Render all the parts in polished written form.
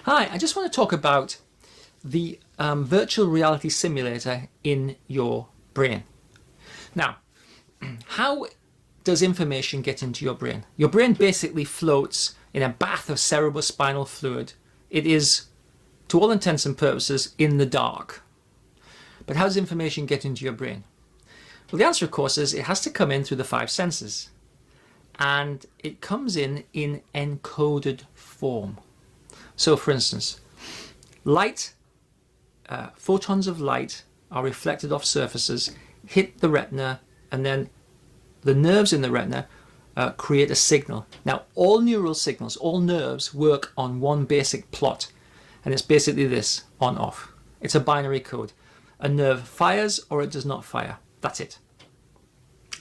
Hi, I just want to talk about the virtual reality simulator in your brain. Now, how does information get into your brain? Your brain basically floats in a bath of cerebrospinal fluid. It is, to all intents and purposes, in the dark. But how does information get into your brain? Well, the answer, of course, is it has to come in through the five senses. And it comes in encoded form. So, for instance, light, photons of light are reflected off surfaces, hit the retina, and then the nerves in the retina create a signal. Now, all neural signals, all nerves work on one basic plot, and it's basically this, on-off. It's a binary code. A nerve fires or it does not fire. That's it.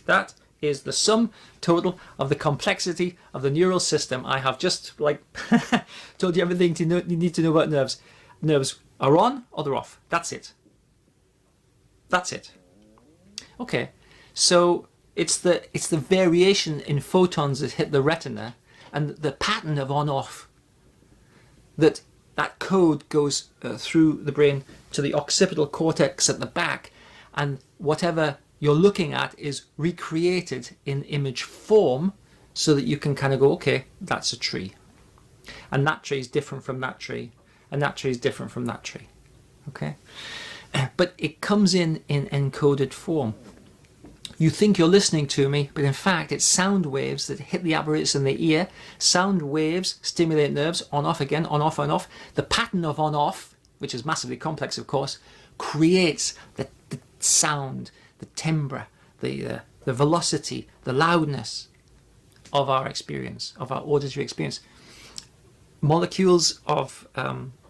That is the sum total of the complexity of the neural system. I have just told you everything you need to know about nerves. Nerves are on or they're off. That's it. That's it. Okay, so it's the variation in photons that hit the retina and the pattern of on-off that code goes through the brain to the occipital cortex at the back, and whatever you're looking at is recreated in image form so that you can kind of go, okay, that's a tree. And that tree is different from that tree. And that tree is different from that tree. Okay? But it comes in encoded form. You think you're listening to me, but in fact it's sound waves that hit the apparatus in the ear. Sound waves stimulate nerves, on, off again, on, off, on, off. The pattern of on, off, which is massively complex, of course, creates the sound, the timbre, the velocity, the loudness of our experience, of our auditory experience. Molecules of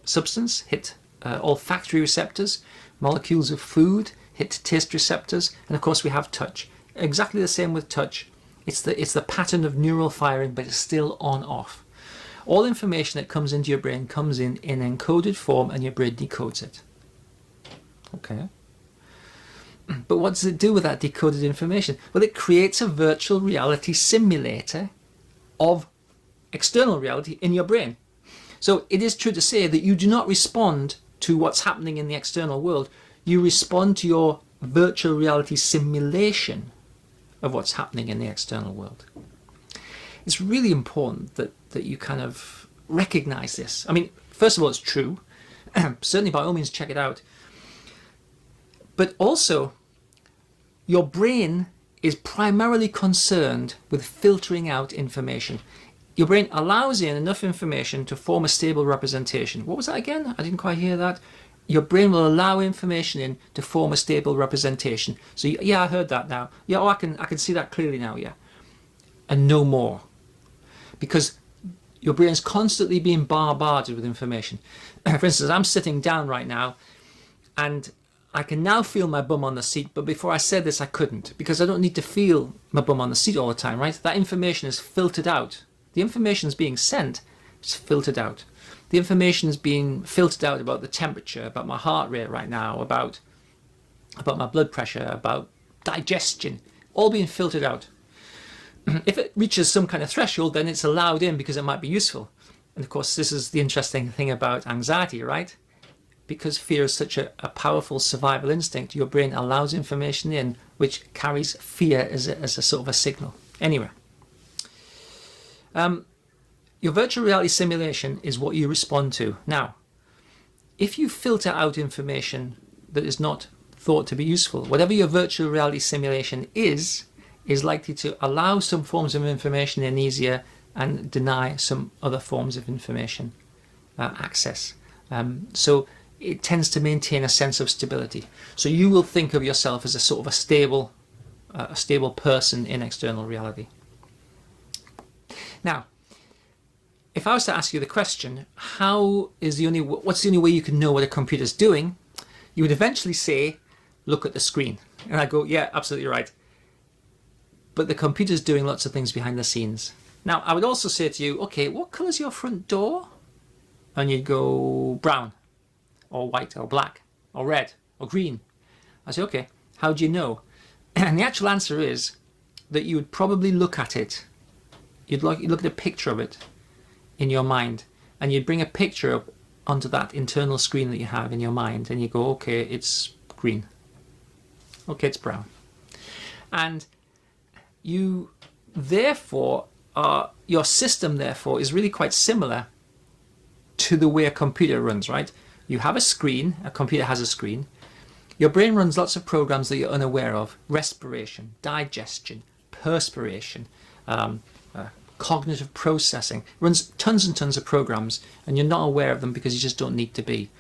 substance hit olfactory receptors. Molecules of food hit taste receptors, and of course we have touch. Exactly the same with touch. It's the pattern of neural firing, but it's still on-off. All information that comes into your brain comes in encoded form, and your brain decodes it. Okay. But what does it do with that decoded information? Well, it creates a virtual reality simulator of external reality in your brain. So it is true to say that you do not respond to what's happening in the external world. You respond to your virtual reality simulation of what's happening in the external world. It's really important that you kind of recognize this. I mean, first of all, it's true. Certainly, by all means, check it out. But also, your brain is primarily concerned with filtering out information. Your brain allows in enough information to form a stable representation. What was that again? I didn't quite hear that. Your brain will allow information in to form a stable representation. So yeah, I heard that now. Yeah, I can see that clearly now, yeah. And no more. Because your brain's constantly being bombarded with information. For instance, I'm sitting down right now and I can now feel my bum on the seat, but before I said this I couldn't, because I don't need to feel my bum on the seat all the time, right? That information is filtered out. The information is being sent, it's filtered out. The information is being filtered out about the temperature, about my heart rate right now, about my blood pressure, about digestion, all being filtered out. If it reaches some kind of threshold, then it's allowed in because it might be useful. And of course, this is the interesting thing about anxiety, right? Because fear is such a powerful survival instinct, your brain allows information in which carries fear as a sort of a signal. Anyway, your virtual reality simulation is what you respond to. Now, if you filter out information that is not thought to be useful, whatever your virtual reality simulation is likely to allow some forms of information in easier and deny some other forms of information access. So it tends to maintain a sense of stability. So you will think of yourself as a sort of a stable person in external reality. Now, if I was to ask you the question, what's the only way you can know what a computer's doing? You would eventually say, look at the screen. And I go, yeah, absolutely right. But the computer's doing lots of things behind the scenes. Now, I would also say to you, okay, what colour's your front door? And you'd go brown, or white, or black, or red, or green. I say, okay, how do you know? And the actual answer is that you would probably look at it. You'd look at a picture of it in your mind, and you'd bring a picture up onto that internal screen that you have in your mind and you go, okay, it's green. Okay, it's brown. And you therefore your system therefore is really quite similar to the way a computer runs, right? You have a screen, a computer has a screen. Your brain runs lots of programs that you're unaware of: respiration, digestion, perspiration, cognitive processing. It runs tons and tons of programs, and you're not aware of them because you just don't need to be.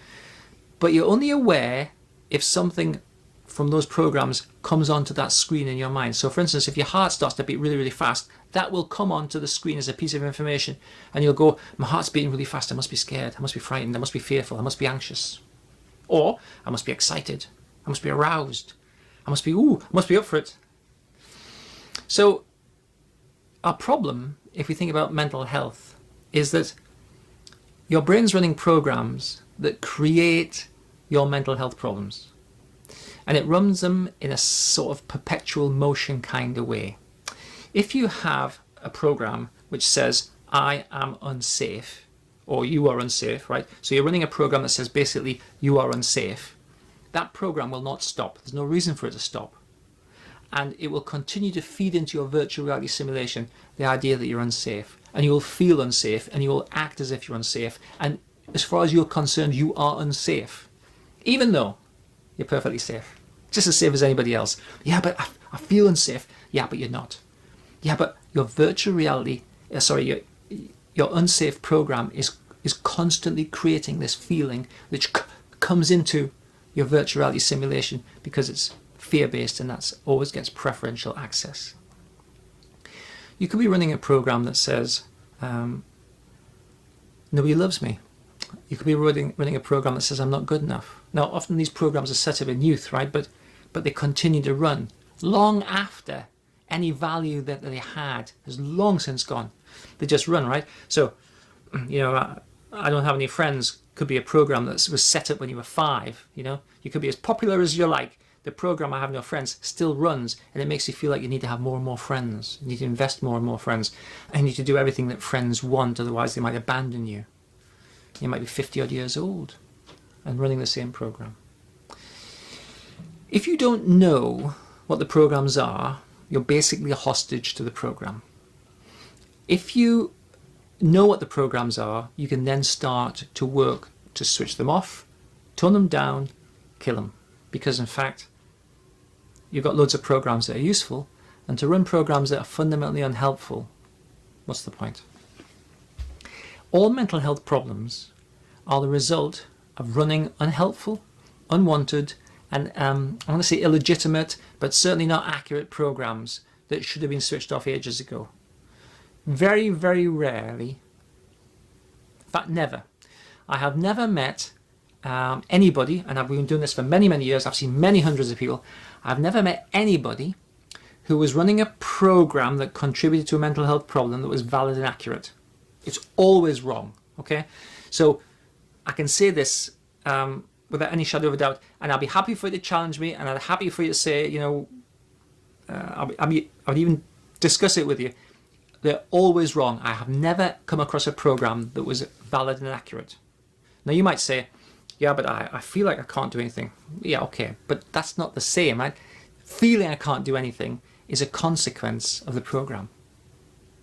But you're only aware if something from those programs comes onto that screen in your mind. So for instance, if your heart starts to beat really, really fast, that will come onto the screen as a piece of information, and you'll go, my heart's beating really fast, I must be scared, I must be frightened, I must be fearful, I must be anxious. Or I must be excited, I must be aroused, I must be up for it. So our problem, if we think about mental health, is that your brain's running programs that create your mental health problems. And it runs them in a sort of perpetual motion kind of way. If you have a program which says, I am unsafe, or you are unsafe, right? So you're running a program that says basically, you are unsafe. That program will not stop. There's no reason for it to stop. And it will continue to feed into your virtual reality simulation the idea that you're unsafe. And you will feel unsafe, and you will act as if you're unsafe. And as far as you're concerned, you are unsafe. Even though you're perfectly safe. Just as safe as anybody else. Yeah, but I feel unsafe. Yeah, but you're not. Yeah, but your virtual reality, your unsafe program is constantly creating this feeling which comes into your virtual reality simulation because it's fear-based, and that always gets preferential access. You could be running a program that says, nobody loves me. You could be running a program that says, I'm not good enough. Now, often these programs are set up in youth, right? But they continue to run long after any value that they had has long since gone. They just run, right? So, I don't have any friends could be a program that was set up when you were 5. You could be as popular as you like. The program I have no friends still runs, and it makes you feel like you need to have more and more friends. You need to invest more and more friends. And you need to do everything that friends want, otherwise they might abandon you. You might be 50 odd years old and running the same program. If you don't know what the programs are, you're basically a hostage to the program. If you know what the programs are, you can then start to work to switch them off, tone them down, kill them. Because in fact, you've got loads of programs that are useful, and to run programs that are fundamentally unhelpful, what's the point? All mental health problems are the result of running unhelpful, unwanted, and I want to say illegitimate, but certainly not accurate programs that should have been switched off ages ago. Very, very rarely, in fact never, I have never met anybody, and I've been doing this for many, many years, I've seen many hundreds of people, I've never met anybody who was running a program that contributed to a mental health problem that was valid and accurate. It's always wrong, okay? So I can say this without any shadow of a doubt, and I'll be happy for you to challenge me, and I'll be happy for you to say, I would even discuss it with you. They're always wrong. I have never come across a program that was valid and accurate. Now you might say, yeah, but I feel like I can't do anything. Yeah, okay, but that's not the same, right? Feeling I can't do anything is a consequence of the program,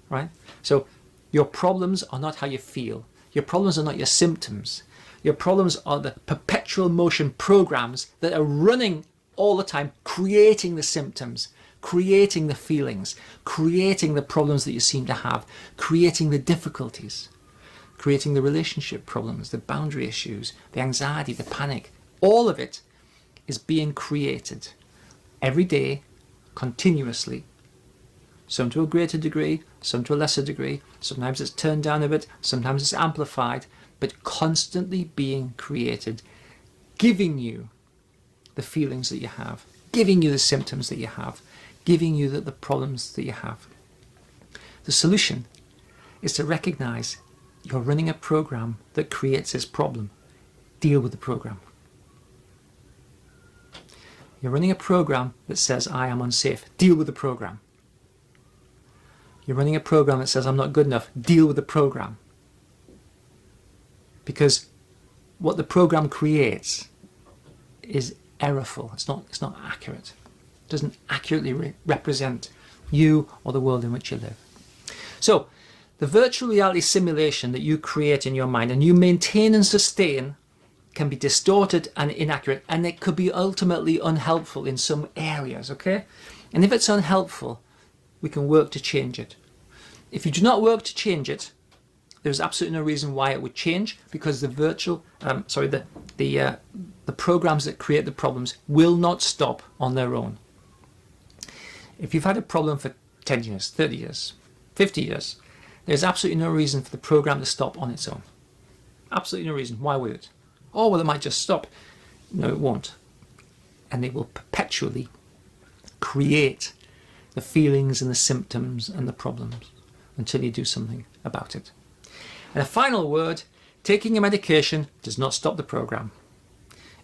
right? So your problems are not how you feel. Your problems are not your symptoms. Your problems are the perpetual motion programs that are running all the time, creating the symptoms, creating the feelings, creating the problems that you seem to have, creating the difficulties, creating the relationship problems, the boundary issues, the anxiety, the panic. All of it is being created every day, continuously. Some to a greater degree, some to a lesser degree. Sometimes it's turned down a bit, sometimes it's amplified, but constantly being created, giving you the feelings that you have, giving you the symptoms that you have, giving you the problems that you have. The solution is to recognize you're running a program that creates this problem. Deal with the program. You're running a program that says, I am unsafe. Deal with the program. You're running a program that says, I'm not good enough. Deal with the program. Because what the program creates is errorful. It's not accurate. It doesn't accurately represent you or the world in which you live. So the virtual reality simulation that you create in your mind and you maintain and sustain can be distorted and inaccurate, and it could be ultimately unhelpful in some areas, okay? And if it's unhelpful, we can work to change it. If you do not work to change it, there's absolutely no reason why it would change, because the the programs that create the problems will not stop on their own. If you've had a problem for 10 years, 30 years, 50 years, there's absolutely no reason for the program to stop on its own. Absolutely no reason. Why would it? Oh, well, it might just stop. No, it won't. And it will perpetually create the feelings and the symptoms and the problems until you do something about it. And a final word, taking a medication does not stop the program.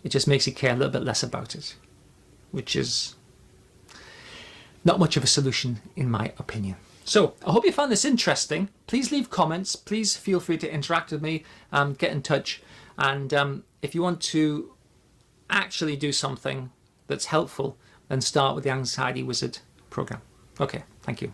It just makes you care a little bit less about it, which is not much of a solution in my opinion. So I hope you found this interesting. Please leave comments. Please feel free to interact with me, get in touch. And if you want to actually do something that's helpful, then start with the Anxiety Wizard program. Okay, thank you.